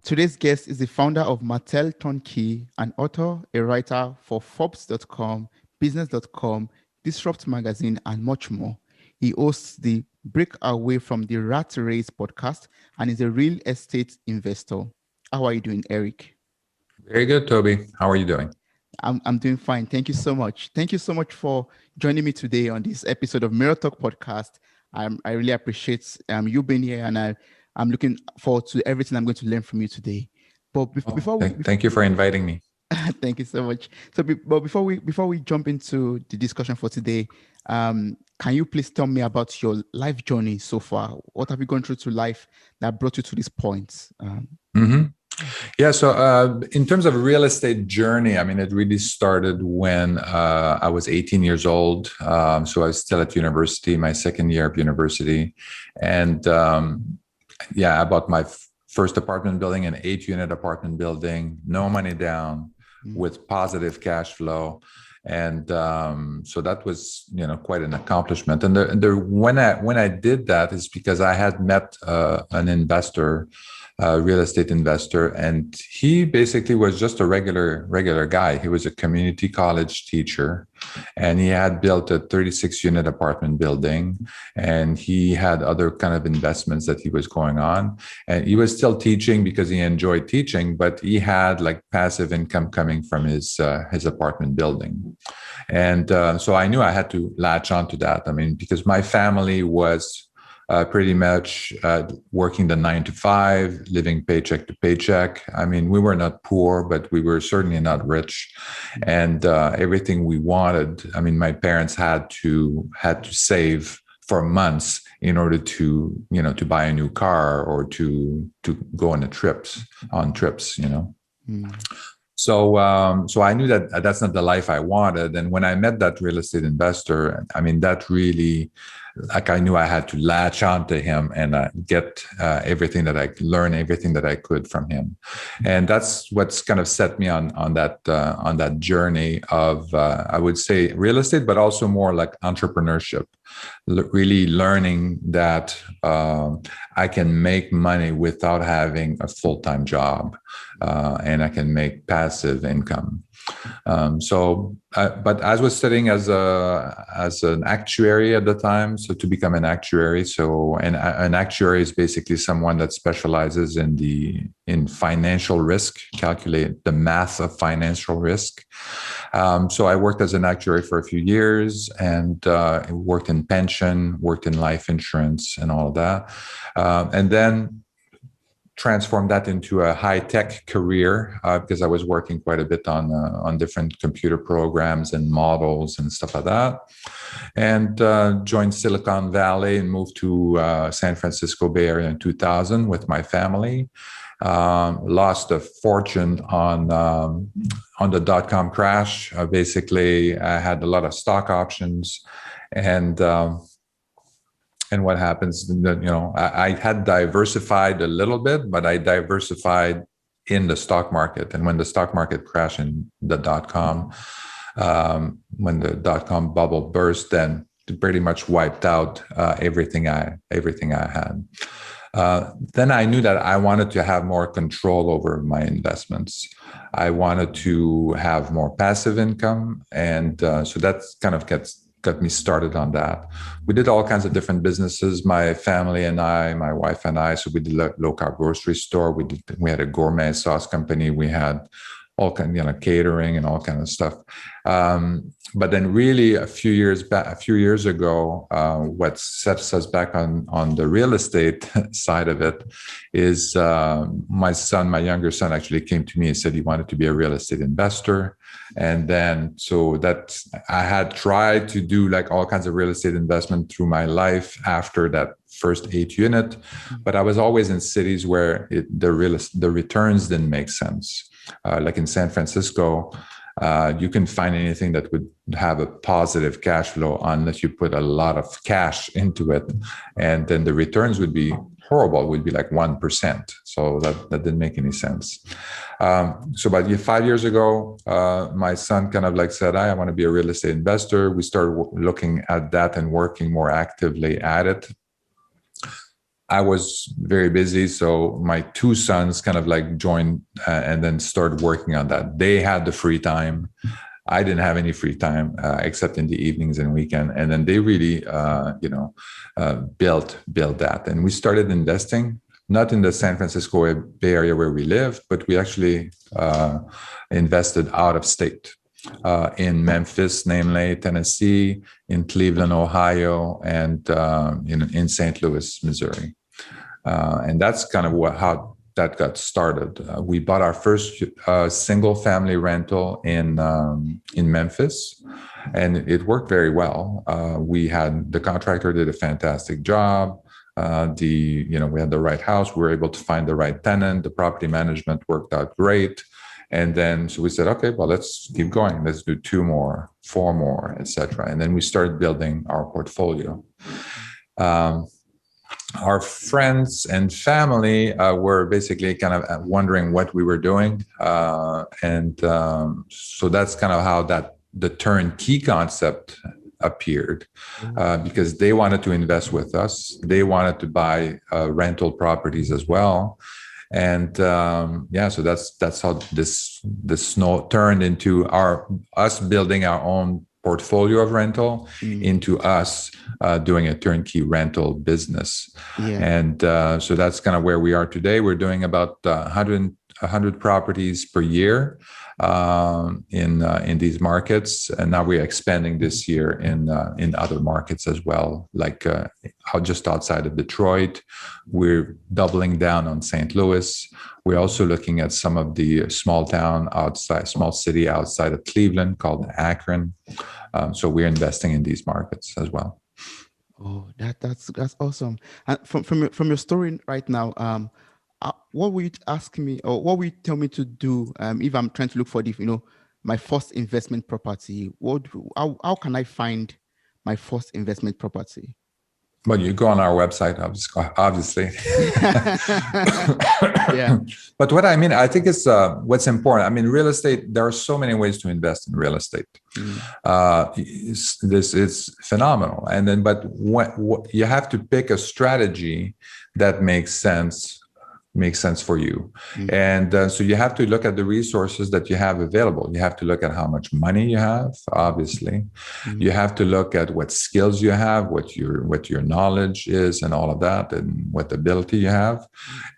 Today's guest is the founder of Martel Turnkey, an author, a writer for Forbes.com, Business.com, Disrupt Magazine, and much more. He hosts the Break Away from the Rat Race podcast and is a real estate investor. How are you doing, Eric? Very good, Toby. How are you doing? I'm doing fine. Thank you so much. Thank you so much for joining me today on this episode of Mirror Talk podcast. I really appreciate you being here, and I'm looking forward to everything I'm going to learn from you today. But Thank you for inviting me. Thank you so much. But before we jump into the discussion for today, can you please tell me about your life journey so far? What have you gone through to life that brought you to this point? Yeah, so in terms of real estate journey, I mean, it really started when I was 18 years old. So I was still at university, my second year of university. And I bought my first apartment building, an 8-unit apartment building, no money down, with positive cash flow. And so that was, quite an accomplishment. And when I did that is because I had met an investor, a real estate investor, and he basically was just a regular guy. He was a community college teacher, and he had built a 36-unit apartment building, and he had other kind of investments that he was going on. And he was still teaching because he enjoyed teaching, but he had like passive income coming from his apartment building. And so I knew I had to latch onto that. I mean, because my family was pretty much working the 9 to 5, living paycheck to paycheck. I mean, we were not poor, but we were certainly not rich. And everything we wanted, I mean, my parents had to save for months in order to buy a new car or to go on trips. So I knew that that's not the life I wanted. And when I met that real estate investor, I mean, that really, like, I knew I had to latch onto him and get everything that I could from him. And that's what's kind of set me on that journey of, I would say, real estate, but also more like entrepreneurship, really learning that I can make money without having a full-time job, and I can make passive income. But I was studying as an actuary at the time. So to become an actuary, an actuary is basically someone that specializes in financial risk, calculate the math of financial risk. So I worked as an actuary for a few years, and worked in pension, worked in life insurance, and all of that, and then transformed that into a high-tech career because I was working quite a bit on different computer programs and models and stuff like that. And joined Silicon Valley and moved to San Francisco Bay Area in 2000 with my family. Lost a fortune on the dot-com crash. Basically, I had a lot of stock options, and what happens, I had diversified a little bit, but I diversified in the stock market. And when the stock market crashed in the dot-com, when the dot-com bubble burst, then it pretty much wiped out everything I had. Then I knew that I wanted to have more control over my investments. I wanted to have more passive income. And so that's kind of got me started on that. We did all kinds of different businesses, my family and I, my wife and I. So we did a local grocery store. We had a gourmet sauce company. We had all kind of catering and all kind of stuff. But then really a few years ago, what sets us back on the real estate side of it is my younger son actually came to me and said he wanted to be a real estate investor. And then, so that I had tried to do like all kinds of real estate investment through my life after that first 8-unit, but I was always in cities where the returns didn't make sense. Like in San Francisco, you can find anything that would have a positive cash flow unless you put a lot of cash into it. And then the returns would be horrible, would be like 1%. So that didn't make any sense. So about 5 years ago, my son kind of like said, I want to be a real estate investor. We started looking at that and working more actively at it. I was very busy, so my two sons kind of like joined and then started working on that. They had the free time. I didn't have any free time except in the evenings and weekend. And then they really, built that. And we started investing, not in the San Francisco Bay Area where we live, but we actually invested out of state. In Memphis, namely Tennessee, in Cleveland, Ohio, and in St. Louis, Missouri. And that's kind of how that got started. We bought our first single-family rental in Memphis, and it worked very well. The contractor did a fantastic job. We had the right house. We were able to find the right tenant. The property management worked out great. And then so we said, okay, well, let's keep going. Let's do 2 more, 4 more, etc. And then we started building our portfolio. Our friends and family were basically kind of wondering what we were doing. So that's kind of how the turnkey concept appeared, because they wanted to invest with us. They wanted to buy rental properties as well. And so that's how this turned into us building our own portfolio of rental into us doing a turnkey rental business. Yeah. And so that's kind of where we are today. We're doing about 100 properties per year in these markets, and now we're expanding this year in other markets as well, like just outside of Detroit. We're doubling down on St. Louis. We're also looking at some of the small city outside of Cleveland called Akron. So we're investing in these markets as well. Oh, that's awesome. And from your story right now, what would you ask me, or what would you tell me to do if I'm trying to look for my first investment property? How can I find my first investment property? Well, you go on our website, obviously. Yeah. But what I mean, I think it's what's important. I mean, real estate, there are so many ways to invest in real estate. This is phenomenal. And then, but what you have to pick a strategy that makes sense for you. And so you have to look at the resources that you have available. You have to look at how much money you have, obviously. You have to look at what skills you have, what your knowledge is, and all of that, and what ability you have.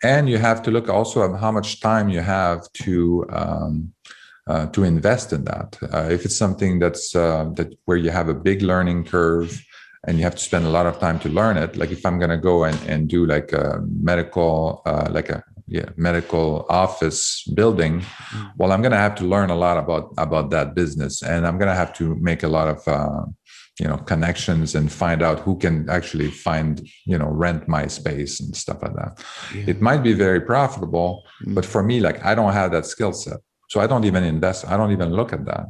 And you have to look also at how much time you have to invest in that. If it's something that's where you have a big learning curve, and you have to spend a lot of time to learn it. Like if I'm going to go and do like a medical, medical office building, well, I'm going to have to learn a lot about that business, and I'm going to have to make a lot of connections and find out who can actually rent my space and stuff like that. Yeah. It might be very profitable, but for me, like I don't have that skill set, so I don't even invest. I don't even look at that.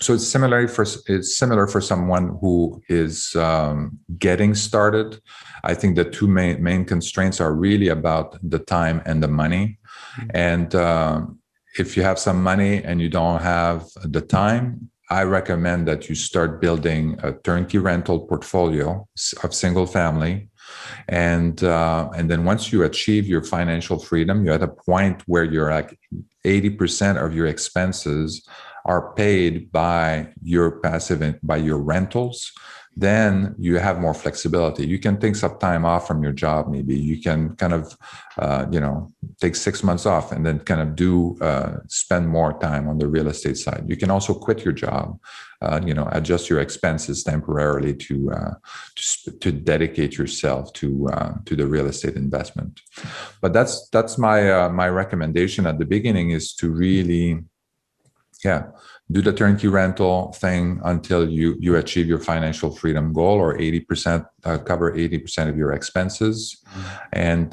So it's similar for someone who is getting started. I think the two main constraints are really about the time and the money. And if you have some money and you don't have the time, I recommend that you start building a turnkey rental portfolio of single family. And then once you achieve your financial freedom, you're at a point where you're at 80% of your expenses are paid by your by your rentals, then you have more flexibility. You can take some time off from your job. Maybe you can kind of, take 6 months off and then kind of spend more time on the real estate side. You can also quit your job, adjust your expenses temporarily to dedicate yourself to the real estate investment. But that's my recommendation at the beginning, is to really, do the turnkey rental thing until you achieve your financial freedom goal, or 80%, cover 80% of your expenses. And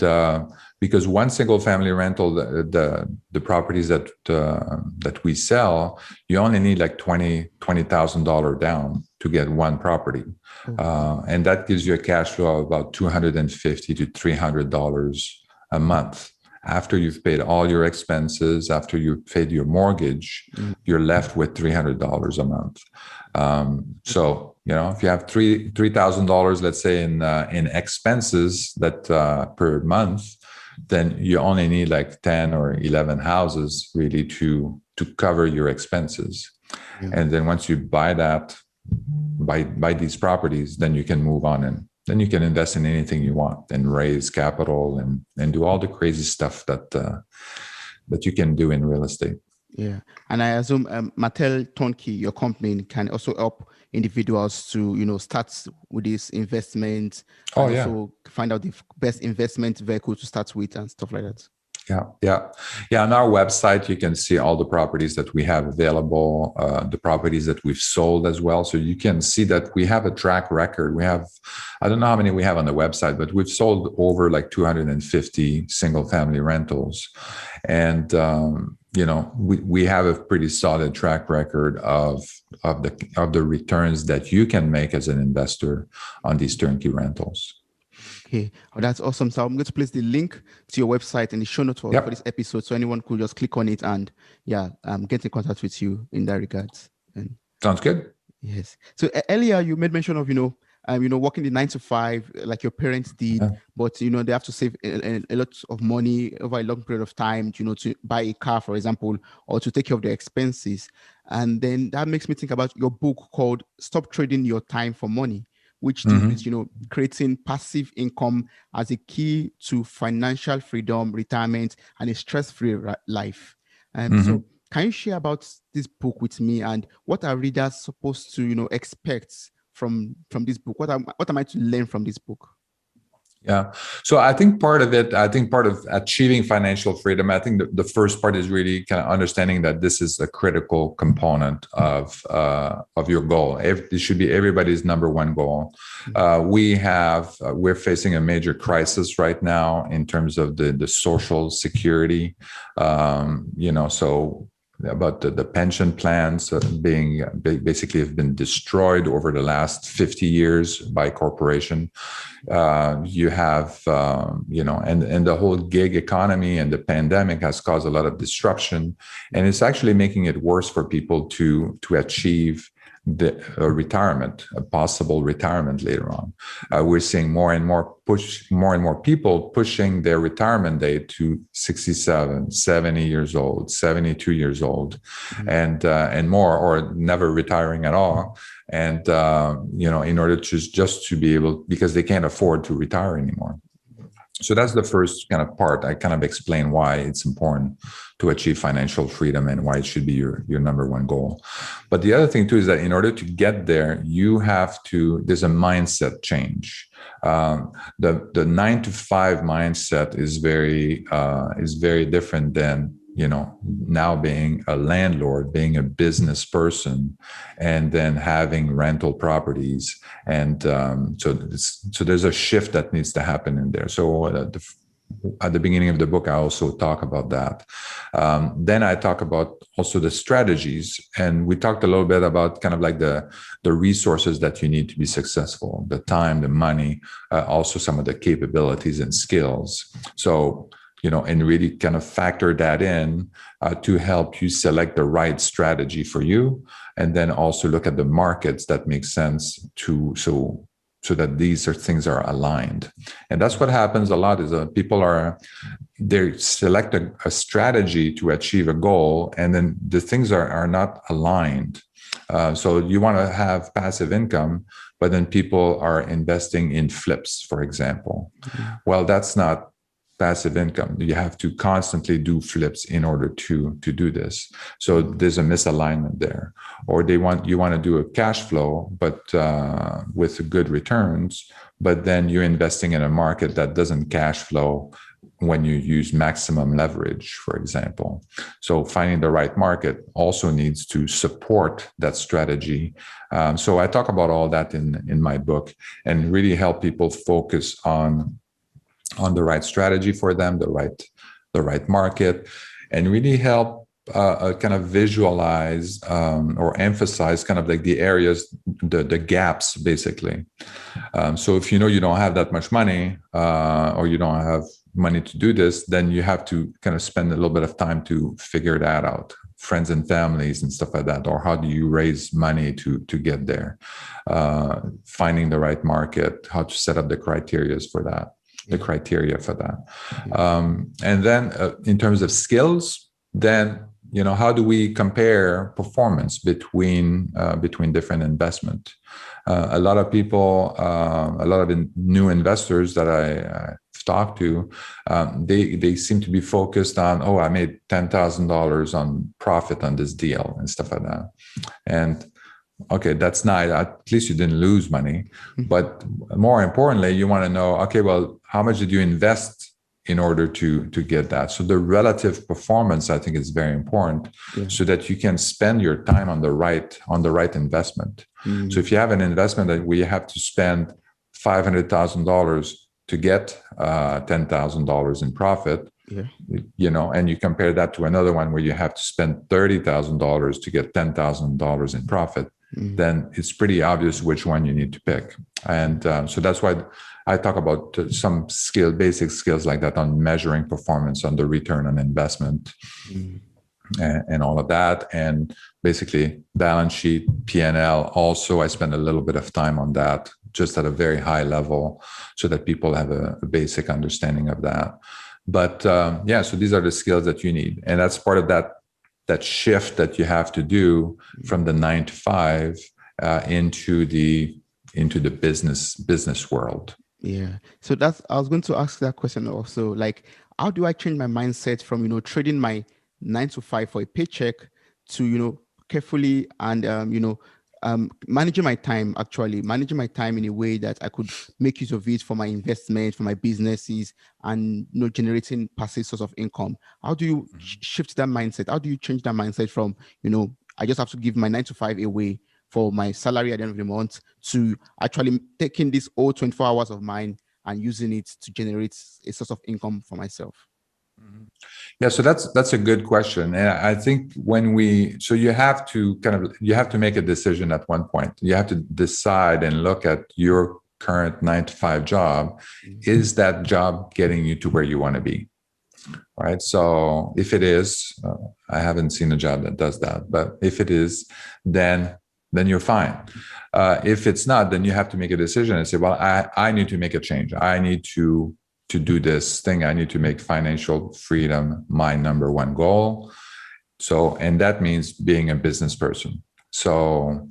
because one single family rental, the properties that we sell, you only need like $20,000 down to get one property. And that gives you a cash flow of about $250 to $300 a month after you've paid all your expenses, after you've paid your mortgage, you're left with $300 a month. So, if you have $3,000, let's say in expenses that per month, then you only need like 10 or 11 houses really to cover your expenses. Yeah. And then once you buy these properties, then you can move on and then you can invest in anything you want and raise capital and do all the crazy stuff that you can do in real estate. Yeah. And I assume Martel Turnkey, your company, can also help individuals to, start with this investment and also find out the best investment vehicle to start with and stuff like that. Yeah. On our website, you can see all the properties that we have available, the properties that we've sold as well. So you can see that we have a track record. I don't know how many we have on the website, but we've sold over like 250 single family rentals. And, we have a pretty solid track record of the returns that you can make as an investor on these turnkey rentals. Okay, that's awesome. So I'm going to place the link to your website in the show notes for this episode, so anyone could just click on it and get in contact with you in that regards. And sounds good. Yes. So earlier you made mention of working the 9 to 5 like your parents did, but they have to save a lot of money over a long period of time, to buy a car, for example, or to take care of their expenses. And then that makes me think about your book called "Stop Trading Your Time for Money," which deals with, creating passive income as a key to financial freedom, retirement, and a stress-free life. So can you share about this book with me and what are readers supposed to, expect from this book? What am I to learn from this book? Yeah. So I think part of achieving financial freedom, I think the first part is really kind of understanding that this is a critical component of your goal. This should be everybody's number one goal. We're facing a major crisis right now in terms of the social security, so about the pension plans being basically have been destroyed over the last 50 years by corporation. You have, and the whole gig economy and the pandemic has caused a lot of disruption, and it's actually making it worse for people to achieve a possible retirement later on. We're seeing more and more people pushing their retirement date to 67, 70 years old, 72 years old, and more, or never retiring at all. And, in order just to be able, because they can't afford to retire anymore. So that's the first kind of part. I kind of explain why it's important to achieve financial freedom and why it should be your number one goal. But the other thing too is that in order to get there, there's a mindset change. The 9 to 5 mindset is very different than, now being a landlord, being a business person, and then having rental properties. And so there's a shift that needs to happen in there. So at the beginning of the book, I also talk about that. Then I talk about also the strategies. And we talked a little bit about kind of like the resources that you need to be successful, the time, the money, also some of the capabilities and skills. So, and really kind of factor that in to help you select the right strategy for you. And then also look at the markets that make sense so that things are aligned. And that's what happens a lot is they select a strategy to achieve a goal, and then the things are not aligned. So you want to have passive income, but then people are investing in flips, for example. Well, that's not passive income. You have to constantly do flips in order to do this. So there's a misalignment there. Or you want to do a cash flow, but with good returns, but then you're investing in a market that doesn't cash flow when you use maximum leverage, for example. So finding the right market also needs to support that strategy. So I talk about all that in my book and really help people focus on the right strategy for them, the right market, and really help kind of visualize or emphasize kind of like the areas, the gaps, basically. So if you don't have that much money, or you don't have money to do this, then you have to kind of spend a little bit of time to figure that out, friends and families and stuff like that, or how do you raise money to get there, finding the right market, how to set up the criteria for that. And then in terms of skills, then, how do we compare performance between different investment? A lot of people, a lot of new investors that I've talked to, they seem to be focused on, I made $10,000 on profit on this deal and stuff like that. And okay, that's nice. At least you didn't lose money. But more importantly, you want to know, okay, well, how much did you invest in order to get that? So the relative performance, I think, is very important, so that you can spend your time on the right investment. So if you have an investment that where you have to spend $500,000 to get $10,000 in profit, and you compare that to another one where you have to spend $30,000 to get $10,000 in profit, then it's pretty obvious which one you need to pick. And so that's why I talk about some basic skills like that on measuring performance, on the return on investment, and all of that. And basically balance sheet, P&L. Also, I spend a little bit of time on that, just at a very high level, so that people have a basic understanding of that. But so these are the skills that you need. And that's part of that shift that you have to do from the 9 to 5 into the business world. Yeah. So I was going to ask that question also. Like, how do I change my mindset from, trading my 9 to 5 for a paycheck to, carefully and, managing my time in a way that I could make use of it for my investment, for my businesses, and generating passive source of income? How do you shift that mindset? How do you change that mindset from, I just have to give my 9 to 5 away for my salary at the end of the month, to actually taking this whole 24 hours of mine and using it to generate a source of income for myself? Yeah, so that's a good question. And I think you have to make a decision at one point. You have to decide and look at your current 9 to 5 job. Is that job getting you to where you want to be? Right. So if it is, I haven't seen a job that does that, but if it is, then you're fine. If it's not, then you have to make a decision and say, well, I need to make a change. I need to do this thing. I need to make financial freedom my number one goal. So, and that means being a business person. So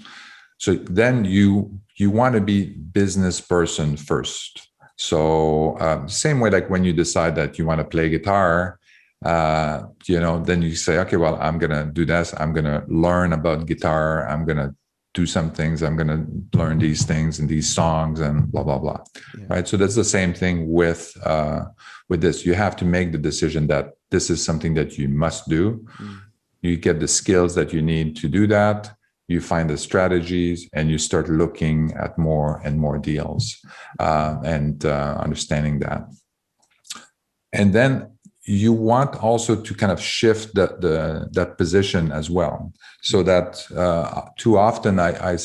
then you want to be business person first. So same way, like when you decide that you want to play guitar, then you say, okay, well, I'm going to do this. I'm going to learn about guitar. I'm going to do some things. I'm going to learn these things and these songs and blah, blah, blah. Yeah. Right. So that's the same thing with this. You have to make the decision that this is something that you must do. You get the skills that you need to do that. You find the strategies and you start looking at more and more deals, and understanding that. And then you want also to kind of shift that position as well, so that too often I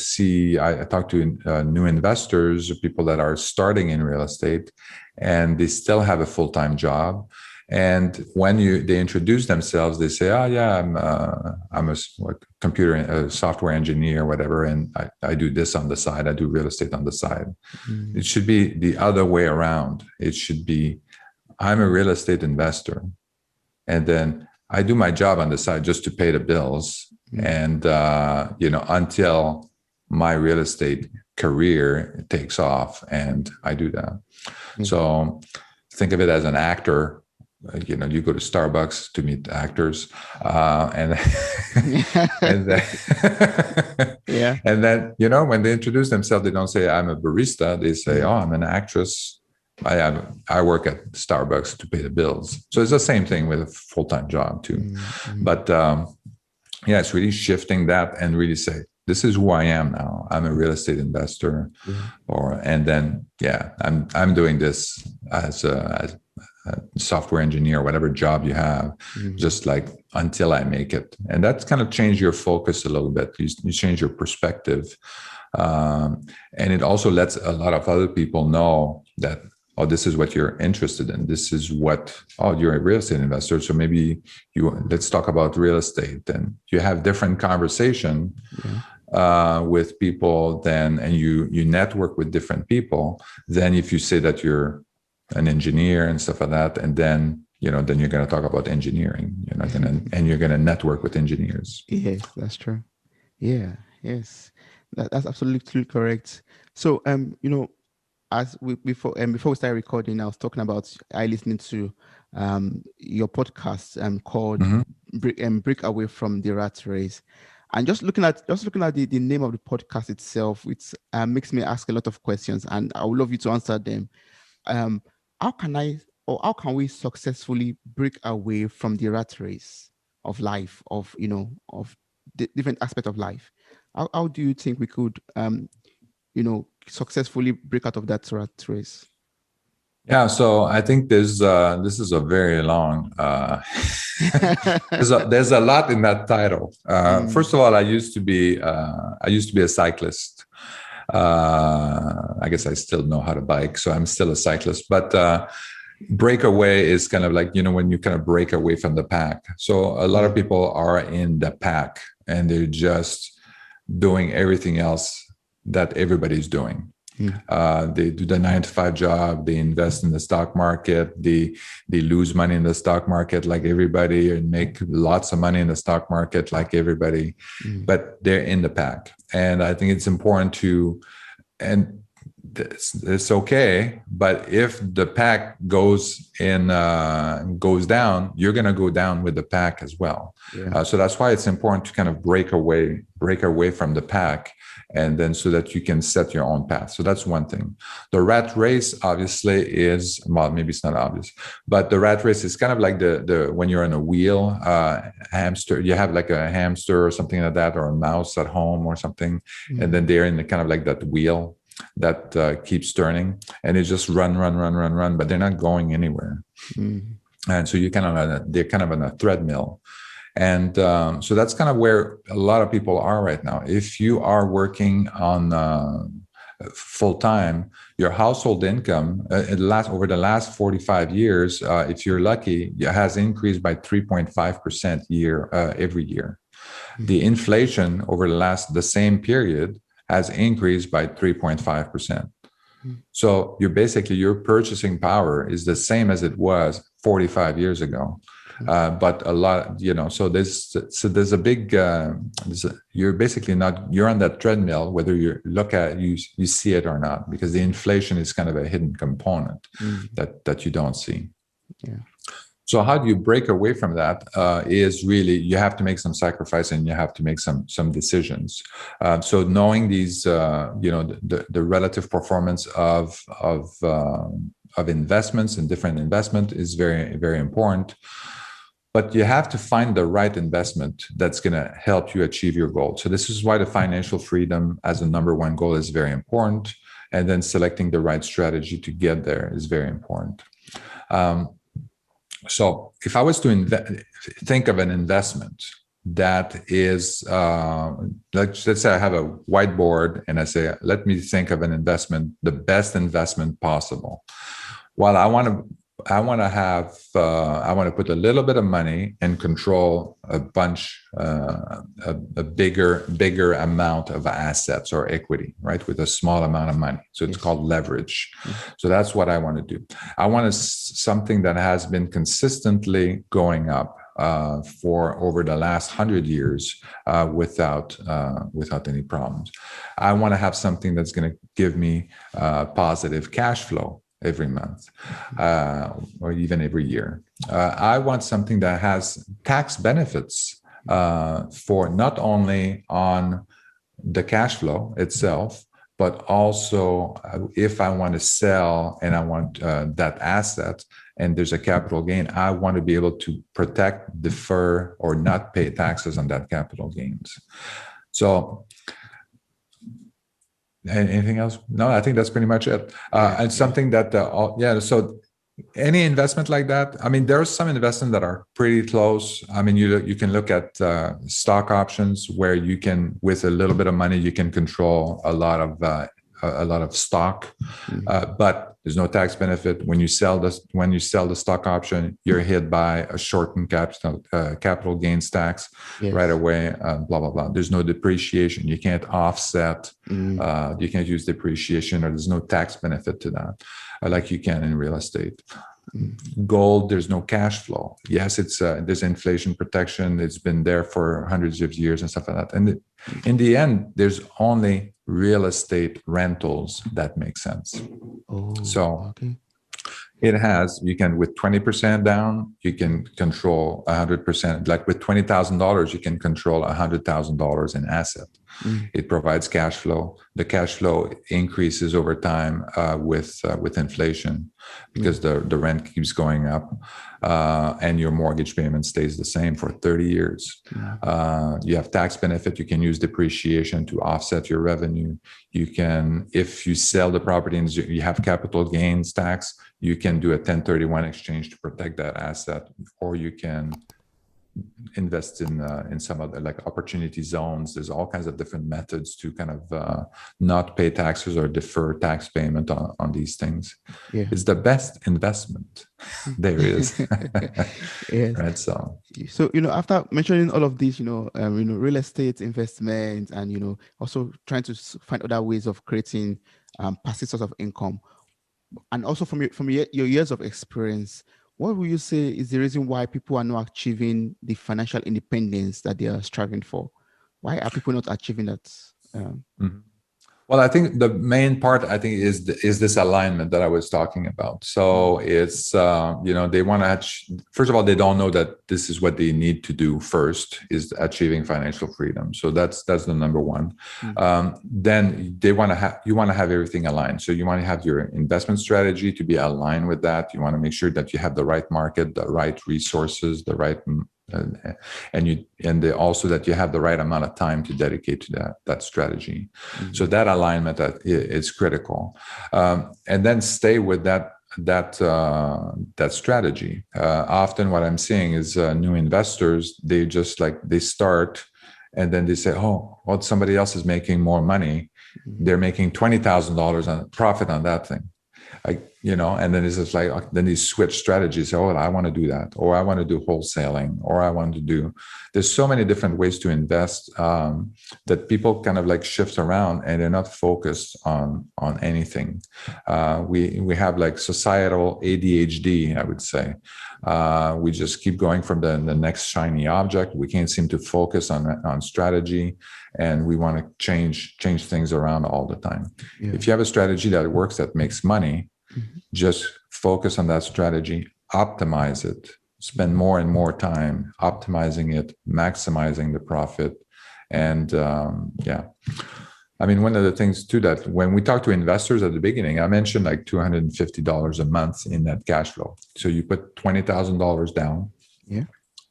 talk to new investors, people that are starting in real estate, and they still have a full-time job. And when they introduce themselves, they say, "Oh yeah, I'm a software engineer, whatever, and I do this on the side. I do real estate on the side." It should be the other way around. It should be, I'm a real estate investor, and then I do my job on the side just to pay the bills, and until my real estate career takes off, and I do that. So think of it as an actor. You go to Starbucks to meet actors, and then, yeah. And then, when they introduce themselves, they don't say I'm a barista. They say, "Oh, I'm an actress. I work at Starbucks to pay the bills." So it's the same thing with a full-time job too. But it's really shifting that and really say, this is who I am now. I'm a real estate investor, and then I'm doing this as a software engineer, whatever job you have, just like until I make it. And that's kind of changed your focus a little bit. You change your perspective. And it also lets a lot of other people know that oh, this is what you're interested in. This is what, oh, you're a real estate investor. So maybe let's talk about real estate. And you have different conversation with people then, and you network with different people. Then if you say that you're an engineer and stuff like that, and then, then you're going to talk about engineering. You're not going to, and you're going to network with engineers. Yes, that's true. Yeah, yes, that's absolutely correct. So, as before we started recording, I was talking about I listening to your podcast called Break Away from the Rat Race. And just looking at the name of the podcast itself, it makes me ask a lot of questions, and I would love you to answer them. How can we successfully break away from the rat race of life, of the different aspects of life? How do you think we could successfully break out of that rat race? Yeah, so I think this is a very long. There's a lot in that title. First of all, I used to be a cyclist. I guess I still know how to bike, so I'm still a cyclist. But breakaway is kind of like, when you kind of break away from the pack. So a lot of people are in the pack and they're just doing everything else that everybody's doing. They do the 9-to-5 job. They invest in the stock market. They lose money in the stock market like everybody, and make lots of money in the stock market like everybody. But they're in the pack, and I think it's important and it's okay. But if the pack goes down, you're going to go down with the pack as well. So that's why it's important to kind of break away from the pack, and then so that you can set your own path. So that's one thing. The rat race obviously is, well, maybe it's not obvious, but the rat race is kind of like the when you're on a wheel, hamster, you have like a hamster or something like that, or a mouse at home or something. And then they're in the kind of like that wheel that keeps turning, and they just run, but they're not going anywhere. And so they're kind of on a treadmill. And so that's kind of where a lot of people are right now. If you are working on full time, your household income over the last 45 years, if you're lucky, it has increased by 3.5% every year. The inflation over the same period has increased by 3.5%. So your purchasing power is the same as it was 45 years ago. But a lot, so there's a big, you're basically you're on that treadmill, whether you see it or not, because the inflation is kind of a hidden component that you don't see. Yeah. So how do you break away from that? Is really, you have to make some sacrifice, and you have to make some decisions. So knowing these, the relative performance of investments and different investment is very, very important. But you have to find the right investment that's going to help you achieve your goal. So this is why the financial freedom as a number one goal is very important. And then selecting the right strategy to get there is very important. So if I was to think of an investment that is, let's say I have a whiteboard and I say, let me think of an investment, the best investment possible. Well, I want to put a little bit of money and control a bigger amount of assets or equity, right? With a small amount of money. So it's called leverage. So that's what I want to do. I want something that has been consistently going up for over the last 100 years without any problems. I want to have something that's going to give me positive cash flow every month, or even every year. I want something that has tax benefits for not only on the cash flow itself, but also if I want to sell and I want that asset and there's a capital gain, I want to be able to protect, defer, or not pay taxes on that capital gains. So, anything else? No, I think that's pretty much it. And something that, so any investment like that, I mean, there are some investments that are pretty close. I mean, you can look at stock options where you can, with a little bit of money, you can control a lot of a lot of stock, Mm. but there's no tax benefit when you sell the stock option. You're hit by a shortened capital gains tax right Yes. away. Blah blah blah. There's no depreciation. You can't offset. Mm. You can't use depreciation, or there's no tax benefit to that, like you can in real estate. Mm. Gold, there's no cash flow. Yes, it's there's inflation protection. It's been there for hundreds of years and stuff like that. And in the end, there's only real estate rentals that make sense. Oh, So okay. it has, you can, with 20% down, you can control 100%. Like with $20,000, you can control $100,000 in asset. Mm. It provides cash flow. The cash flow increases over time with inflation, because the rent keeps going up, and your mortgage payment stays the same for 30 years. You have tax benefit. You can use depreciation to offset your revenue. You can, if you sell the property and you have capital gains tax, you can do a 1031 exchange to protect that asset, or you can invest in some other, like, opportunity zones. There's all kinds of different methods to kind of not pay taxes or defer tax payment on these things. Yeah. It's the best investment there is. Yes. Right. So after mentioning all of this, real estate investment, and also trying to find other ways of creating passive source of income, and also from your years of experience, what would you say is the reason why people are not achieving the financial independence that they are striving for? Why are people not achieving that? mhm. Well, I think the main part, I think, is this alignment that I was talking about. So it's they want to first of all, they don't know that this is what they need to do first, is achieving financial freedom. So that's the number one. Then you want to have everything aligned. So you want to have your investment strategy to be aligned with that. You want to make sure that you have the right market, the right resources, the right also that you have the right amount of time to dedicate to that strategy. So that alignment is critical, and then stay with that strategy. Often what I'm seeing is new investors, they just they start, and then they say, oh, well, somebody else is making more money. They're making $20,000 on profit on that thing. And then it's just then these switch strategies. Oh, I want to do that, or I want to do wholesaling, or I want to do. There's so many different ways to invest that people kind of shift around, and they're not focused on anything. We have societal ADHD, I would say. We just keep going from the next shiny object. We can't seem to focus on strategy, and we want to change things around all the time. Yeah. If you have a strategy that works, that makes money, just focus on that strategy, optimize it, spend more and more time optimizing it, maximizing the profit. And I mean, one of the things too, that when we talk to investors at the beginning, I mentioned $250 a month in that cash flow. So you put $20,000 down,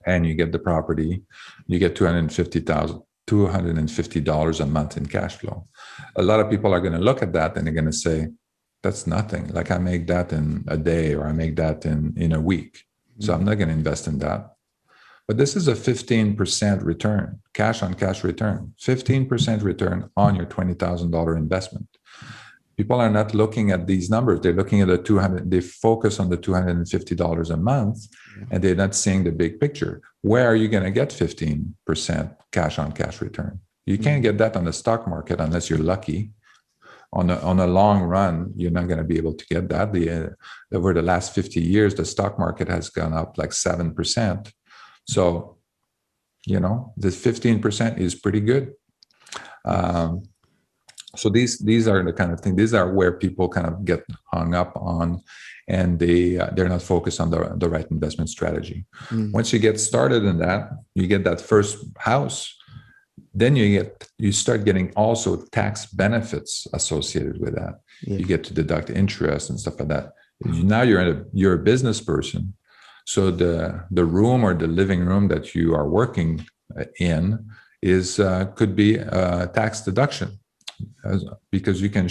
and you get the property, you get $250 a month in cash flow. A lot of people are going to look at that and they're going to say, that's nothing. I make that in a day, or I make that in a week. So I'm not going to invest in that. But this is a 15% return, cash on cash return, 15% return on your $20,000 investment. People are not looking at these numbers. They're looking at they focus on the $250 a month, and they're not seeing the big picture. Where are you going to get 15% cash on cash return? You can't get that on the stock market unless you're lucky. On a long run, you're not going to be able to get that. Over the last 50 years, the stock market has gone up 7%. So, this 15% is pretty good. So these are the kind of things. These are where people kind of get hung up on, and they're not focused on the right investment strategy. Once you get started in that, you get that first house. Then you start getting also tax benefits associated with that. You get to deduct interest and stuff like that. Now you're a business person, so the room or the living room that you are working in could be a tax deduction, because you can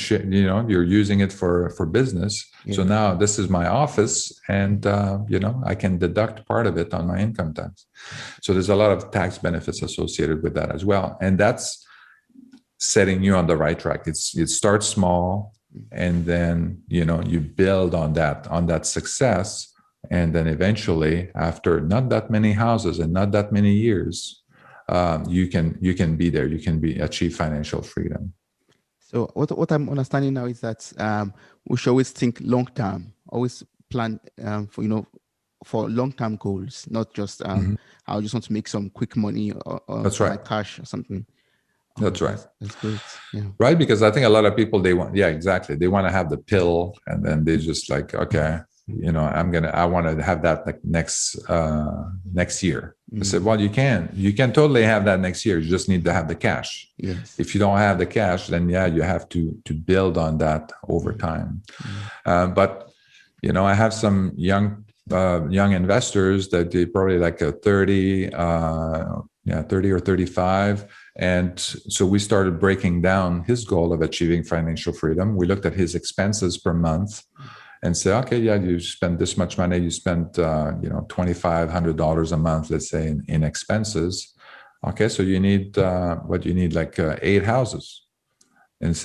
you're using it for business. So now this is my office, and I can deduct part of it on my income tax. So there's a lot of tax benefits associated with that as well. And that's setting you on the right track. It starts small, and then you build on that success, and then eventually, after not that many houses and not that many years, you can be there. You can achieve financial freedom. So what I'm understanding now is that we should always think long term, always plan for long term goals, not just I just want to make some quick money or That's my right. cash or something. That's right. That's great. Yeah. Right, because I think a lot of people exactly. They want to have the pill, and then they just like, okay, I want to have that like next year. I said, well, you can totally have that next year. You just need to have the cash. Yes. If you don't have the cash, then you have to build on that over time. But I have some young investors that they probably like a 30 or 35. And so we started breaking down his goal of achieving financial freedom. We looked at his expenses per month and said, okay, you spend this much money. You spend, $2,500 a month, let's say, in expenses. Okay, so you need like 8 houses. And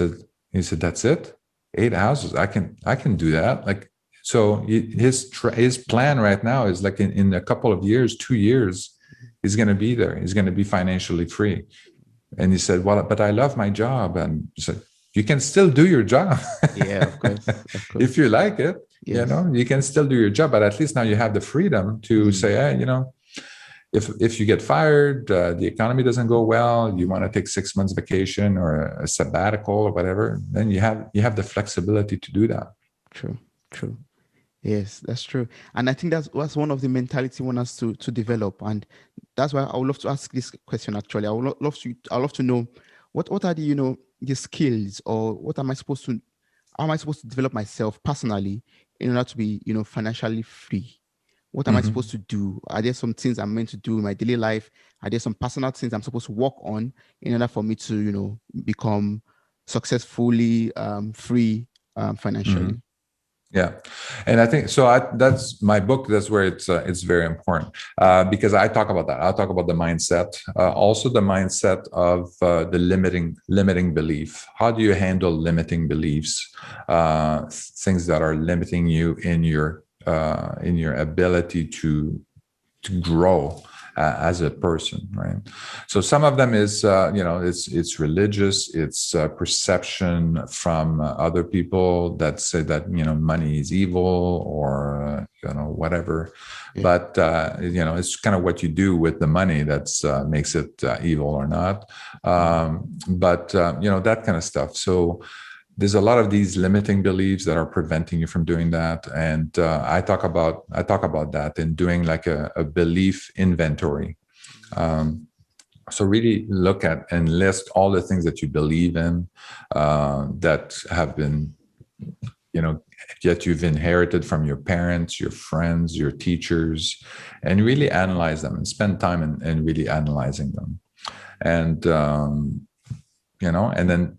he said, that's it? 8 houses? I can do that. Like, so his plan right now is like in a couple of years, 2 years, he's going to be there. He's going to be financially free. And he said, well, but I love my job. And he said, you can still do your job. Yeah, of course. If you like it, yes. You can still do your job, but at least now you have the freedom to say, hey, if you get fired, the economy doesn't go well, you want to take 6 months vacation or a sabbatical or whatever, then you have the flexibility to do that. True. Yes, that's true. And I think that's one of the mentality we want us to develop. And that's why I would love to ask this question actually. I'd love to know what are the, the skills, or how am I supposed to develop myself personally in order to be, financially free? What am I supposed to do? Are there some things I'm meant to do in my daily life? Are there some personal things I'm supposed to work on in order for me to, become successfully free financially? Yeah, and I think so. That's my book. That's where it's very important because I talk about that. I'll talk about the mindset, also the mindset of the limiting belief. How do you handle limiting beliefs? Things that are limiting you in your ability to grow as a person, right? So some of them is, it's religious, it's perception from other people that say that, money is evil or, whatever. Yeah. But, it's kind of what you do with the money that's makes it evil or not. But that kind of stuff. So there's a lot of these limiting beliefs that are preventing you from doing that. And I talk about that in doing like a belief inventory. So really look at and list all the things that you believe in that have been, yet you've inherited from your parents, your friends, your teachers, and really analyze them and spend time in really analyzing them. And, and then,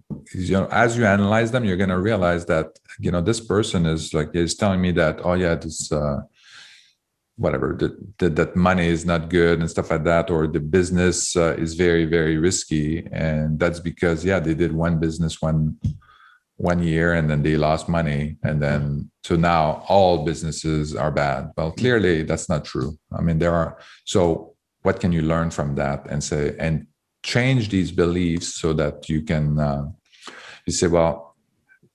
as you analyze them, you're going to realize that, this person is telling me that, oh yeah, this, whatever, that money is not good and stuff like that, or the business is very, very risky. And that's because, they did one business one year and then they lost money. And then, so now all businesses are bad. Well, clearly that's not true. I mean, so what can you learn from that and change these beliefs so that you can, you say, well,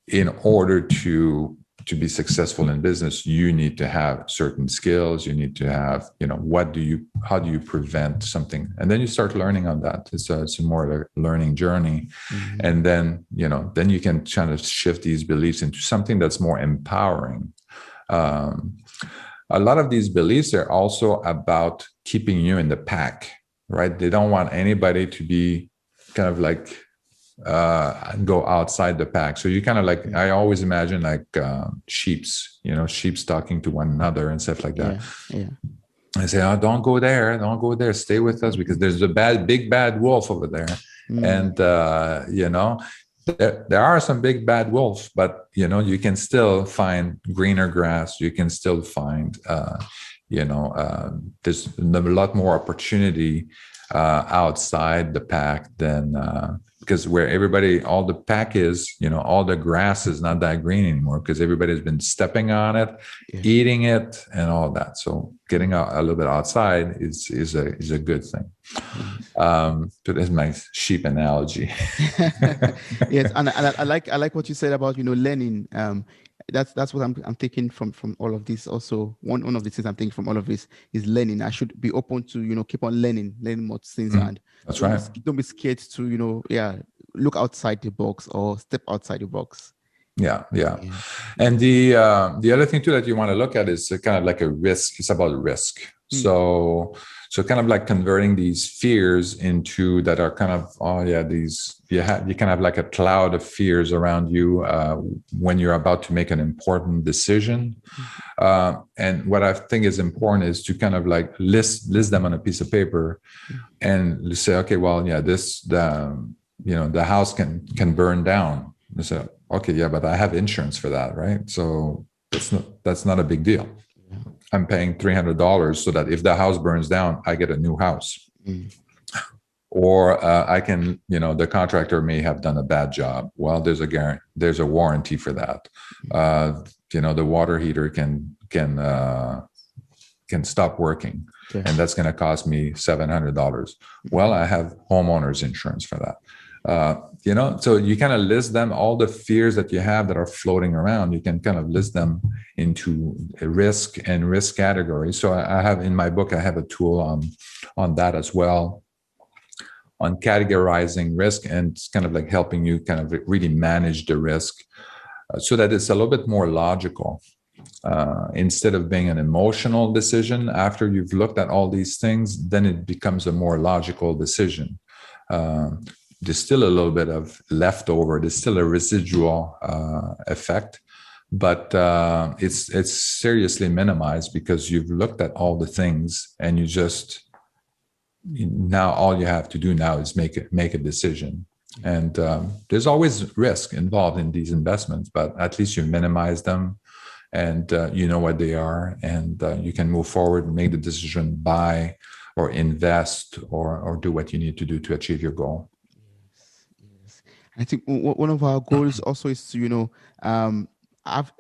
in order to be successful in business, you need to have certain skills. You need to have, how do you prevent something? And then you start learning on that. It's a more learning journey. Mm-hmm. And then, then you can kind of shift these beliefs into something that's more empowering. A lot of these beliefs are also about keeping you in the pack, right? They don't want anybody to be kind of like, go outside the pack. So you kind of like, I always imagine like sheeps talking to one another and stuff like that. Yeah. I say, oh, don't go there. Stay with us because there's a big bad wolf over there. And, there are some big bad wolves, but, you can still find greener grass. You can still find, there's a lot more opportunity outside the pack than because where all the pack is, all the grass is not that green anymore because everybody's been stepping on it, eating it, and all that. So getting out a little bit outside is a good thing. So that's my sheep analogy. Yes, and I like what you said about learning. That's what I'm taking from all of this. Also, one of the things I'm taking from all of this is learning. I should be open to keep on learning more things, and that's right. Don't be scared to look outside the box or step outside the box. Yeah. And the other thing too that you want to look at is kind of like a risk. It's about risk. So kind of like converting these fears into that are kind of, you can have like a cloud of fears around you when you're about to make an important decision. And what I think is important is to kind of like list them on a piece of paper and say, okay, well, the house can burn down. You say, okay, yeah, but I have insurance for that, right? So that's not a big deal. I'm paying $300 so that if the house burns down, I get a new house. Or I can, the contractor may have done a bad job. Well, there's a warranty for that. The water heater can stop working, and that's going to cost me $700. Well, I have homeowners insurance for that. So you kind of list them, all the fears that you have that are floating around, you can kind of list them into a risk categories. So I have in my book, I have a tool on that as well, on categorizing risk, and it's kind of like helping you kind of really manage the risk so that it's a little bit more logical. Instead of being an emotional decision, after you've looked at all these things, then it becomes a more logical decision. There's still a little bit of leftover. There's still a residual effect, but it's seriously minimized because you've looked at all the things, and now all you have to do now is make a decision. And there's always risk involved in these investments, but at least you minimize them, and you know what they are, and you can move forward and make the decision, buy or invest or do what you need to do to achieve your goal. I think one of our goals also is to have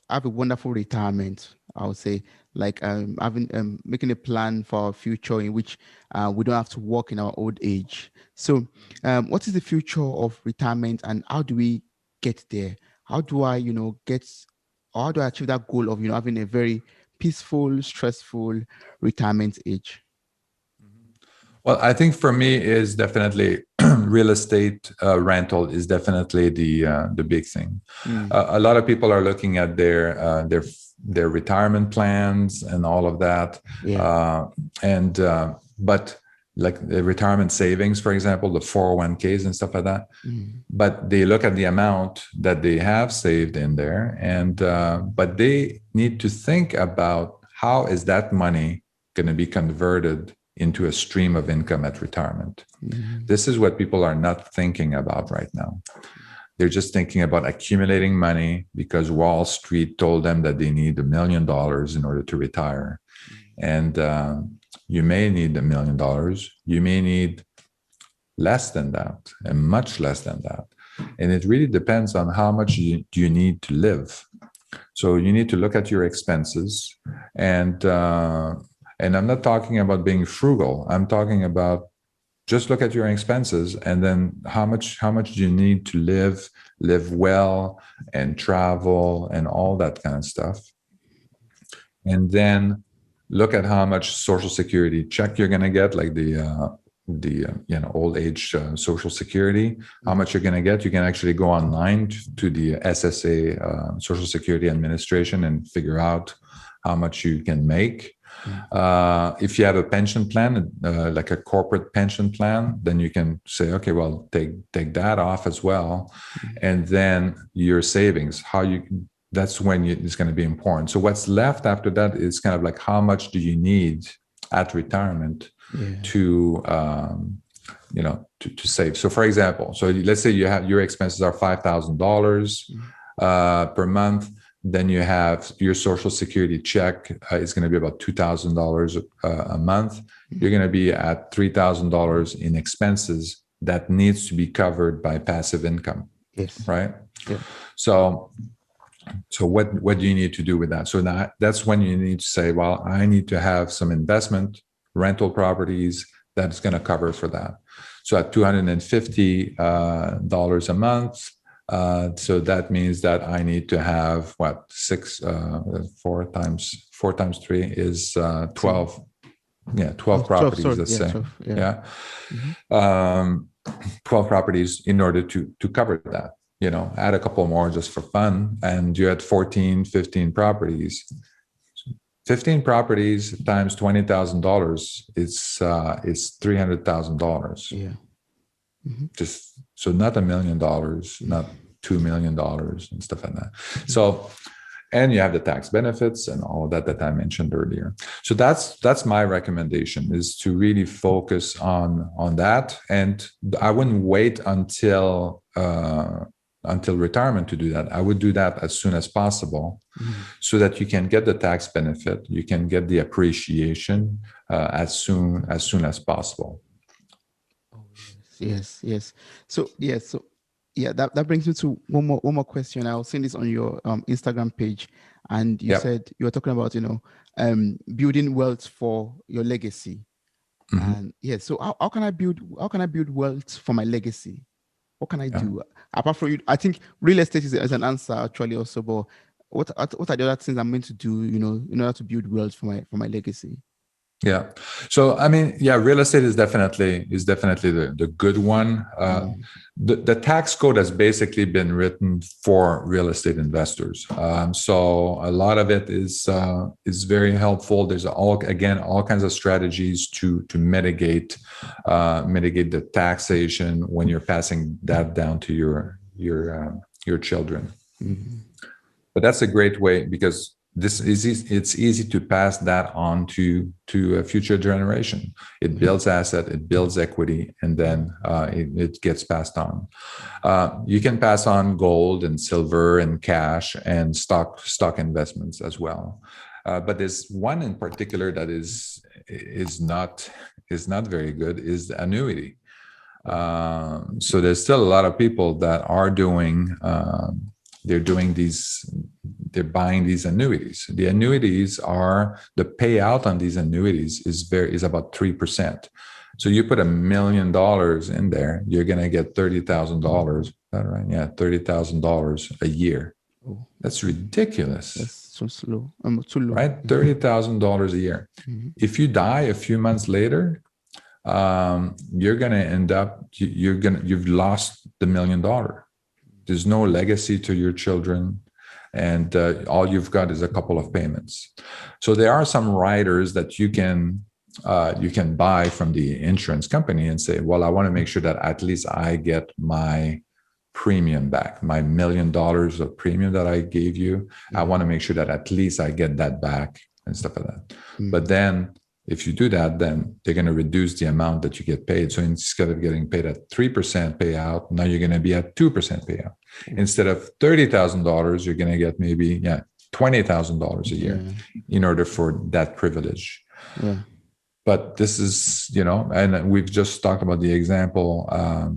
have a wonderful retirement. I would say, like having making a plan for our future in which we don't have to work in our old age. So what is the future of retirement, and how do we get there? How do I how do I achieve that goal of having a very peaceful, stressful retirement age? Well, I think for me is definitely real estate rental is definitely the big thing. A lot of people are looking at their retirement plans and all of that, but like the retirement savings, for example, the 401ks and stuff like that. But they look at the amount that they have saved in there, and but they need to think about how is that money going to be converted into a stream of income at retirement. This is what people are not thinking about right now. They're just thinking about accumulating money because Wall Street told them that they need $1 million in order to retire. And you may need $1 million. You may need less than that, and much less than that. And it really depends on how much do you need to live. So you need to look at your expenses, and I'm not talking about being frugal. I'm talking about just look at your expenses, and then how much do you need to live well and travel and all that kind of stuff. And then look at how much Social Security check you're going to get, like the old age Social Security, how much you're going to get. You can actually go online to the SSA, Social Security Administration, and figure out how much you can make. If you have a pension plan, like a corporate pension plan, then you can say, okay, well, take that off as well. And then your savings, that's when it's going to be important. So what's left after that is kind of like, how much do you need at retirement to save? So for example, let's say your expenses are $5,000 per month. Then you have your Social Security check is going to be about $2,000 a month. You're going to be at $3,000 in expenses that needs to be covered by passive income, Yes. right? Yeah. So what do you need to do with that? So that's when you need to say, well, I need to have some investment rental properties that's going to cover for that. So at $250 a month, so that means that I need to have what, 4 times 3 is 12. Yeah, 12 properties, 12, sorry. let's Yeah, say. 12. Yeah. Yeah. Mm-hmm. 12 properties in order to cover that. Add a couple more just for fun, and you had 14, 15 properties. 15 properties times $20,000 is $300,000. Yeah. Mm-hmm. Just so not $1 million, not $2 million and stuff like that. So, and you have the tax benefits and all of that I mentioned earlier. So that's my recommendation, is to really focus on that. And I wouldn't wait until retirement to do that. I would do that as soon as possible, so that you can get the tax benefit, you can get the appreciation as soon as possible. Yes. So that brings me to one more question. I was seeing this on your Instagram page, and you said you were talking about building wealth for your legacy. And so how can I build wealth for my legacy? What can I do apart from you? I think real estate is an answer actually also, but what are the other things I'm going to do, in order to build wealth for my legacy? Yeah. So, I mean, real estate is definitely the good one. The tax code has basically been written for real estate investors. So a lot of it is very helpful. There's all kinds of strategies to mitigate the taxation when you're passing that down to your children. But that's a great way, because it's easy to pass that on to a future generation. It builds asset, it builds equity, and then it gets passed on. You can pass on gold and silver and cash and stock investments as well. But there's one in particular that is not very good, is the annuity. So there's still a lot of people that are they're buying these annuities. The annuities the payout on these annuities is about 3%. So you put $1 million in there, you're going to get $30,000. Is that right? Yeah, $30,000 a year. That's ridiculous. That's so slow. Too low. Right? $30,000 a year. If you die a few months later, you're going to end up, you've lost the $1 million. There's no legacy to your children, and all you've got is a couple of payments. So there are some riders that you can buy from the insurance company and say, well, I want to make sure that at least I get my premium back, my $1 million of premium that I gave you. I want to make sure that at least I get that back and stuff like that. But then if you do that, then they're going to reduce the amount that you get paid. So instead of getting paid at 3% payout, now you're going to be at 2% payout. Instead of $30,000, you're going to get maybe $20,000 a year in order for that privilege. Yeah. But this is, and we've just talked about the example, for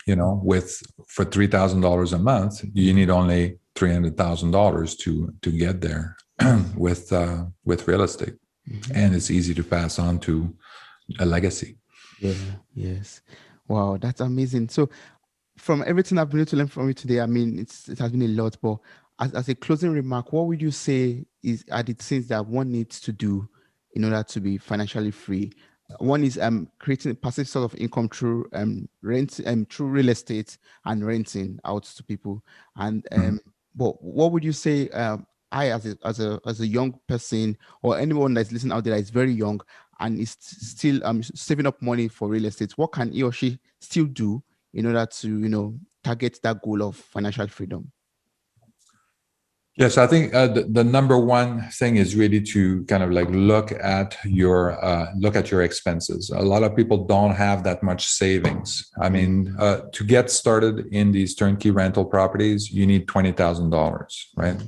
$3,000 a month, you need only $300,000 to get there with real estate. And it's easy to pass on to a legacy. Yeah. Yes. Wow, that's amazing. So from everything I've been able to learn from you today, I mean, it has been a lot, but as a closing remark, what would you say are the things that one needs to do in order to be financially free? One is creating a passive source of income through rent, through real estate and renting out to people. And but what would you say? I, as a young person, or anyone that's listening out there that is very young and is still saving up money for real estate, what can he or she still do in order to target that goal of financial freedom? Yes, I think the number one thing is really to kind of like look at your expenses. A lot of people don't have that much savings. I mean, to get started in these turnkey rental properties, you need $20,000, right?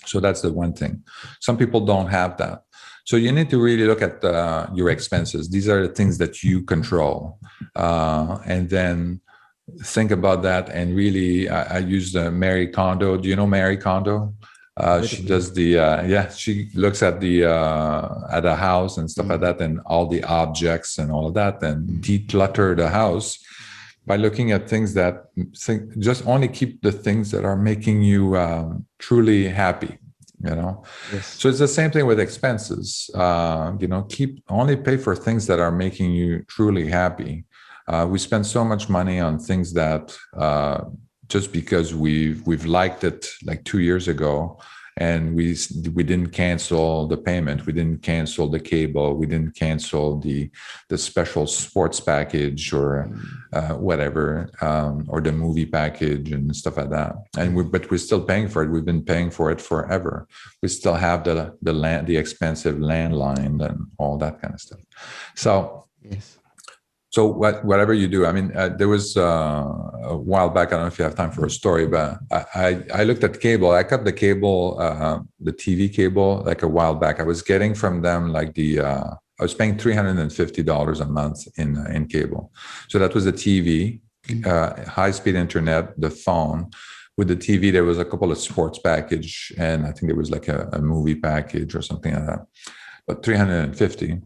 So that's the one thing. Some people don't have that. So you need to really look at your expenses. These are the things that you control, and then think about that. And really, I use the Mary Kondo. Do you know Mary Kondo? She does the she looks at a house and stuff like that, and all the objects and all of that, and declutter the house by looking at things that just only keep the things that are making you truly happy. Yes. So it's the same thing with expenses. Keep only pay for things that are making you truly happy. We spend so much money on things that just because we've liked it like 2 years ago, and we didn't cancel the payment, we didn't cancel the cable, we didn't cancel the special sports package or whatever, or the movie package and stuff like that. And but we're still paying for it. We've been paying for it forever. We still have the expensive landline and all that kind of stuff. So yes. So whatever you do, I mean, there was a while back, I don't know if you have time for a story, but I looked at cable. I cut the cable, the TV cable, like a while back. I was getting from them like I was paying $350 a month in cable. So that was the TV, high-speed internet, the phone. With the TV, there was a couple of sports package, and I think there was like a movie package or something like that. But 350.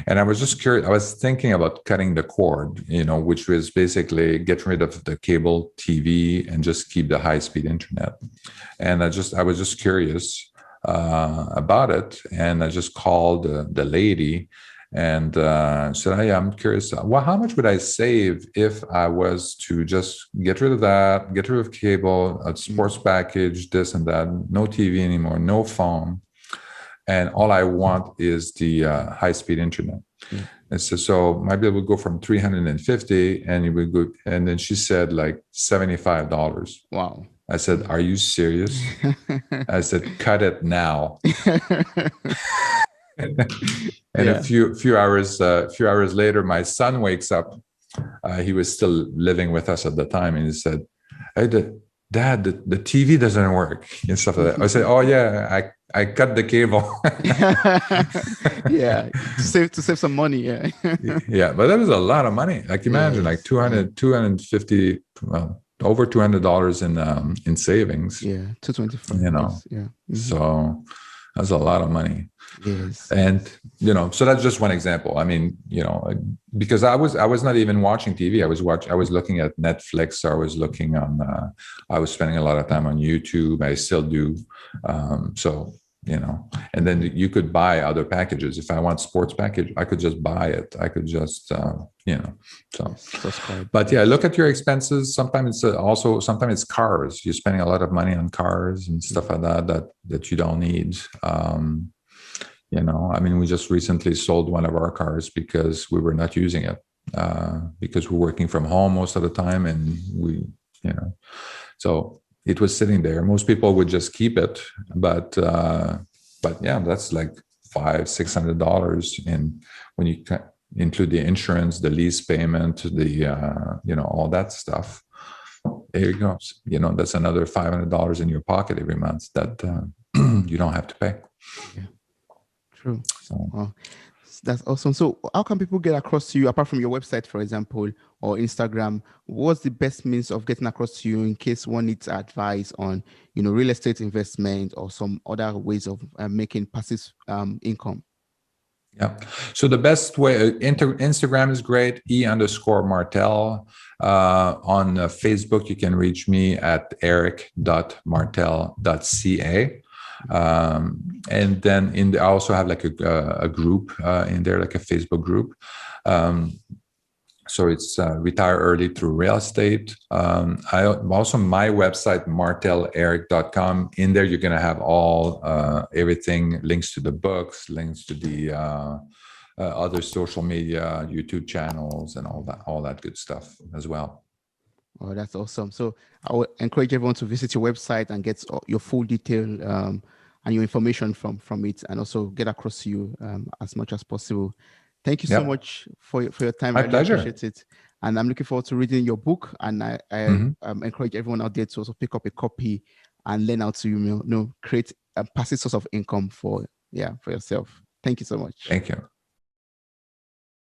And I was just curious. I was thinking about cutting the cord, which was basically get rid of the cable TV and just keep the high-speed internet. And I was just curious about it. And I just called the lady and said, "Hey, I'm curious. Well, how much would I save if I was to just get rid of that, get rid of cable, a sports package, this and that, no TV anymore, no phone? And all I want is the high-speed internet." And so maybe it would go from 350, and it would go. And then she said like $75. Wow. I said, "Are you serious?" I said, "Cut it now." And a few hours later, my son wakes up. He was still living with us at the time, and he said, "Hey, Dad, the TV doesn't work," and stuff like that. I said, "Oh yeah, I cut the cable." Yeah, to save some money. Yeah. Yeah, but that was a lot of money. Like imagine, like 250, well, over $200 in savings. Yeah, 225. Yeah. So that's a lot of money. Yes. And so that's just one example. I mean, because I was not even watching TV. I was looking at Netflix. I was looking on. I was spending a lot of time on YouTube. I still do. And then you could buy other packages. If I want sports package, I could just buy it. I could just, so. But yeah, look at your expenses. Sometimes it's cars. You're spending a lot of money on cars and stuff like that you don't need. I mean, we just recently sold one of our cars because we were not using it, because we're working from home most of the time, and so it was sitting there. Most people would just keep it, but yeah, that's like $500-$600 in when you include the insurance, the lease payment, the all that stuff. There you go. That's another $500 in your pocket every month that you don't have to pay. Yeah. True. So, that's awesome. So how can people get across to you apart from your website, for example, or Instagram? What's the best means of getting across to you in case one needs advice on, real estate investment or some other ways of making passive income? Yeah. So the best way, Instagram is great, _Martel. On Facebook, you can reach me at eric.martel.ca. And then I also have like a group in there, like a Facebook group. So it's Retire Early Through Real Estate. I also, my website, marteleric.com. In there, you're going to have all everything, links to the books, links to the other social media, YouTube channels, and all that good stuff as well. Oh, that's awesome. So I would encourage everyone to visit your website and get your full detail and your information from it, and also get across to you as much as possible. Thank you so much for your time. My pleasure. Appreciate it. And I'm looking forward to reading your book. And I encourage everyone out there to also pick up a copy and learn how to create a passive source of income for yourself. Thank you so much. Thank you.